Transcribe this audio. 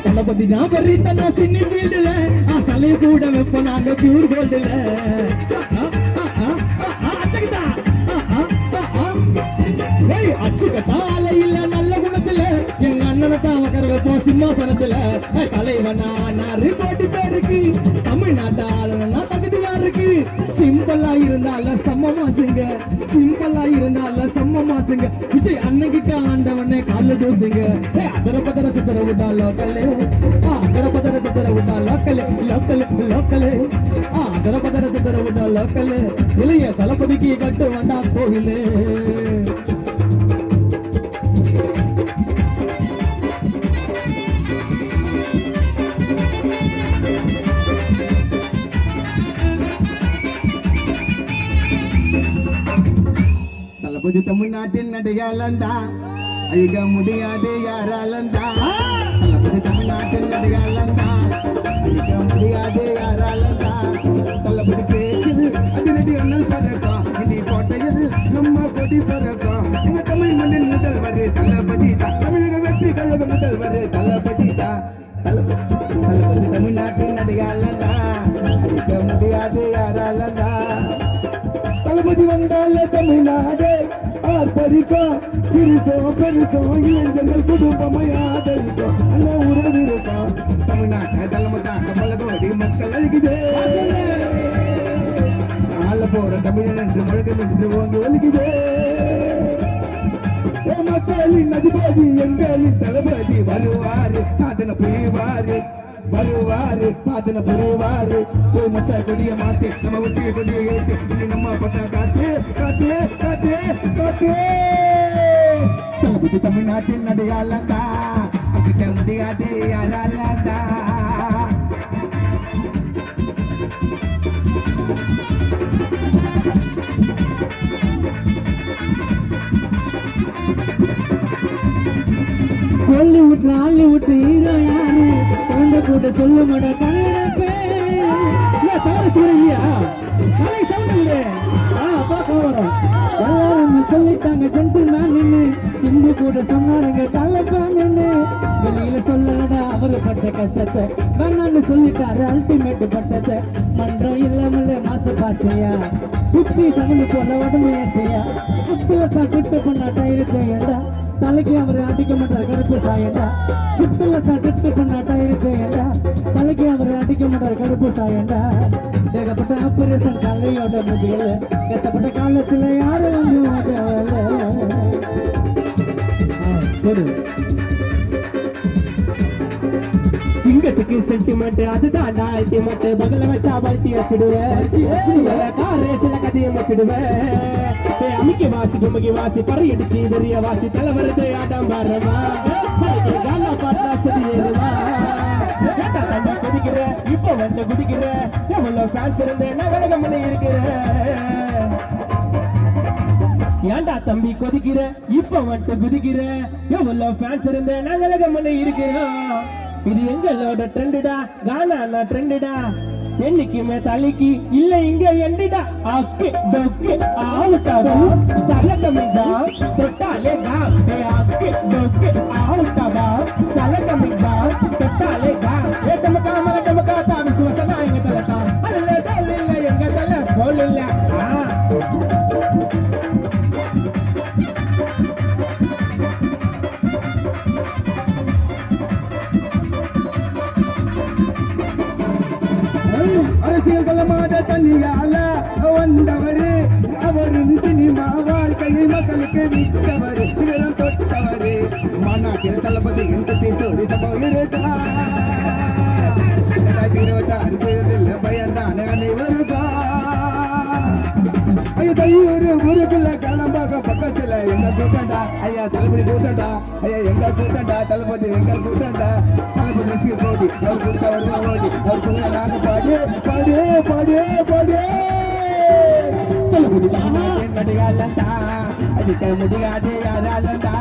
தளபதி நான் வர்றீத்தனா சின்னி ஃபீல்டுல சலை கூட வைப்ப நாங்க பியூர் கோல்டுல அச்சுக்கட்டால இல்ல நல்ல குணத்துல எங்க அண்ணனை தான் உட்கார வைப்போம் சிம்மாசனத்துல தலைவனா நான் ரிப்போர்ட் பேருக்கு தமிழ்நாட்டாளனா தகுதியா இருக்கு சிம்பிளா இருந்தால செம்ம மாசுங்க சிம்பிளா இருந்தால செம்ம மாசுங்க விஜய் அண்ணகிட்ட ஆண்டவனே கால தோசுங்க அதர பதர சித்தர விட்டா லோக்கலே அதர பதர சித்தர விட்டா லோக்கலே லோக்கலே லோக்கலே அதர பதர சித்தர விட்டா லோக்கலே இளைய தளபதிக்கு கட்டு வந்தா கோவிலே தளபதி தமிழ்நாட்டின் நடிகாலந்தா அழிக்க முடியாது யாராலந்தா தளபதி தமிழ்நாட்டின் நடிகாலந்தா அழிக்க முடியாது யாராலந்தா தளபதி பேச்சில் அதிரடி அண்ணல் பறக்கும் இனி கோட்டையில் நம்ம கொடி பறக்கும் எங்க தமிழ் மண்ணின் முதல்வர் தளபதி தான் தமிழக வெற்றி கழக முதல்வர் தளபதி தான் தளபதி தமிழ்நாட்டின் நடிகாலந்தா அழிக்க முடியாது யாராலந்தா தளபதி வந்தால தமிழ்நாடு ஆர்ப்பரிக்கும் சிறுசோ பெருசோ இளைஞர்கள் குடும்பமாய் ஆதரிக்கும் அந்த உறவு இருக்கும் தமிழ்நாட்டை தலைமை தான் கமலகோடி மக்கள் அழுகுது ஆள போற தமிழன் என்று முழக்கம் என்று ஓங்கி ஒழுகுது மக்களின் அதிபதி எங்களின் தளபதி வருவாரு சாதனை புரிவாரு வருவாரு சாதனை புரிவாரு மொத்த கொடிய மாத்தி நம்ம விட்டு கொடியை ஏற்றி இனி நம்ம பட்ட காத்து காத்து காத்து காத்து தளபதி தமிழ்நாட்டின் நடிகாலந்தா அசிக்க முடியாது யாராலந்தா ஹாலிவுட் ஹாலிவுட் ஹீரோ யாரு குழந்தை கூட சொல்ல மாட்டா கண்ணப்பே இல்லையா கலை சவுண்ட் பார்க்க வரும் எல்லாரும் சொல்லிட்டாங்க ஜென்டில் மேன் நின்று சிம்பு கூட சொன்னாருங்க தலைப்பான்னு வெளியில சொல்லலடா அவரு பட்ட கஷ்டத்தை வேணான்னு சொல்லிட்டாரு அல்டிமேட் பட்டத்தை மன்றம் இல்லாமல மாச பார்த்தியா குட்டி சகந்து போல உடம்பு ஏத்தியா சுத்துல தட்டு பண்ண டயருக்கு ஏண்டா தலைக்கு அவர் அடிக்க மாட்டார் கருப்பு சாயண்டா சுத்துல தட்டு பண்ண டயருக்கு ஏண்டா தலைக்கு அவர் அடிக்க மாட்டார் கருப்பு சாயண்டா ஏகப்பட்ட ஆபரேஷன் தலையோட முதியல கஷ்டப்பட்ட காலத்துல யாரும் வந்து சிங்கத்துக்கு சென்டிமெண்ட் அதுதான் அல்டிமேட் பகல வச்சா பல்ட்டி வச்சிடுவேன் கார் ரேஸ்ல கதையை வச்சிடுவேன் அமிக்க வாசி குமகி வாசி பறையடிச்சு தெரிய வாசி தலை வருது ஆட்டம் பாடுறமா காலா பாட்டா செடி ஏறுவா கேட்டா தண்டா குதிக்கிற இப்ப வந்து குதிக்கிற எவ்வளவு ஃபேன்ஸ் இருந்தேன் நகலகம் பண்ணி இருக்கிறேன் ஏண்டா தம்பி கொதிக்கிற இப்ப வந்துட்டு குதிக்கிற எவ்வளவு ஃபேன்ஸ் இருந்தேன் நகலகம் பண்ணி இருக்கிறோம் இது எங்களோட ட்ரெண்டுடா கானா ட்ரெண்டுடா என்னைக்குமே தலைக்கு இல்ல இங்க எண்டிடா அக்கு டொக்கு ஆவுட்டாடா தலை கமிதா தொட்டாலே கா அக்கு டொக்கு ஆவுட்டாடா தலை கமிதா தொட்டாலே கா ஏட்டமக்கா மகட்டமக்கா தாவி சுவத்தனா எங்க தலக்கா அல்ல தலை இல்ல எங்க தலை போல் இல்ல அரசியல் களமாட தனியால வந்தவரு அவரு சினிமா வாழ்க்கையை மக்களுக்கு விட்டவரு சிகரம் தொட்டவரு மாநாட்டில் தளபதி என்று பேசோரி சம்பவம் இருக்கா 2026 பயந்தான அனைவருக்கா ஐயா ஊருக்குள்ள கிளம்பாக பக்கத்துல எங்க கூட்டண்டா ஐயா தளபதி கூட்டண்டா ஐயா எங்க கூட்டண்டா தளபதி எங்க கூட்டண்டா தளபதி கோடி அவர் கூட்ட வருவா ஓடி அவர் கூட நாங்க பாடு பாடு பாடு பாடு தளபதி நடிகாலண்டா அடிக்க முடியாது யாராலண்டா